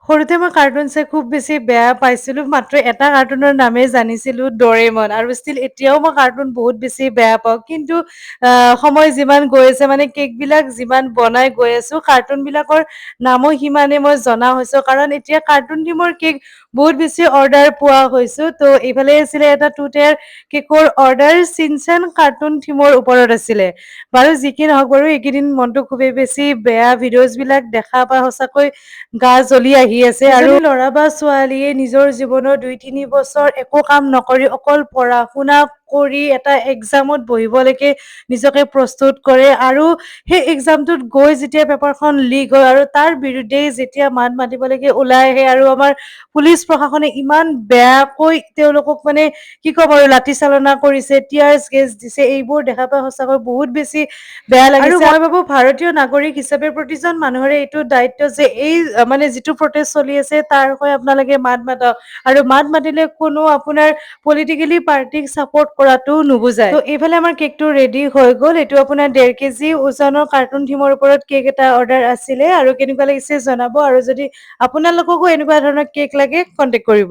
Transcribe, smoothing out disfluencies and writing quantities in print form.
সৰুতে মই কাৰ্টুন চাই খুব বেছি বেয়া পাইছিলোঁ। মাত্ৰ এটা কাৰ্টুনৰ নামেই জানিছিলোঁ, ডৰেমন। আৰু ষ্টিল এতিয়াও মই কাৰ্টুন বহুত বেছি বেয়া পাওঁ। কিন্তু সময় যিমান গৈ আছে মানে কেকবিলাক যিমান বনাই গৈ আছোঁ, কাৰ্টুনবিলাকৰ নামো সিমানে মই জনা হৈছোঁ। কাৰণ এতিয়া কাৰ্টুন থিমৰ কেক বহুত বেছি অৰ্ডাৰ পোৱা হৈছোঁ। ত' এইফালে আছিলে এটা টু টায়াৰ কেকৰ অৰ্ডাৰ চিনচেন কাৰ্টুন থিমৰ ওপৰত আছিলে। বাৰু যি কি নহওক বাৰু এইকেইদিন মনটো খুবেই বেছি বেয়া। ভিডিঅ'জবিলাক দেখা পাই সঁচাকৈ গা জ্বলি আহি আছে। আৰু এজনী ল'ৰা বা ছোৱালীয়ে নিজৰ জীৱনৰ ২-৩ বছৰ একো কাম নকৰি অকল পঢ়া-শুনা কৰি এটা এক্সামত বহিবলৈকে নিজকে প্ৰস্তুত কৰে আৰু সেই এক্সামটোত গৈ যেতিয়া পেপাৰখন লিক হয় আৰু তাৰ বিৰুদ্ধেই যেতিয়া মাত মাতিবলৈকে ওলাই আহে আৰু আমাৰ পুলিচ প্ৰশাসনে ইমান বেয়াকৈ তেওঁলোকক মানে কি ক'ম আৰু লাঠি চালনা কৰিছে, টিয়াৰ্চ গেছ দিছে, এইবোৰ দেখা পাই সঁচাকৈ বহুত বেছি বেয়া লাগিছে। আৰু মই ভাবোঁ ভাৰতীয় নাগৰিক হিচাপে প্ৰতিজন মানুহৰে এইটো দায়িত্ব যে এই মানে যিটো প্ৰটেষ্ট চলি আছে তাৰ হৈ আপোনালোকে মাত মাতক। আৰু মাত মাতিলে কোনো আপোনাৰ পলিটিকেলি পাৰ্টিক চাপৰ্ট কৰাটো নুবুজায়। ত' এইফালে আমাৰ কেকটো ৰেডি হৈ গ'ল। এইটো আপোনাৰ ১.৫ কেজি ওজনৰ কাৰ্টুন থিমৰ ওপৰত কেক এটা অৰ্ডাৰ আছিলে। আৰু কেনেকুৱা লাগিছে জনাব। আৰু যদি আপোনালোককো এনেকুৱা ধৰণৰ কেক লাগে কণ্টেক্ট কৰিব।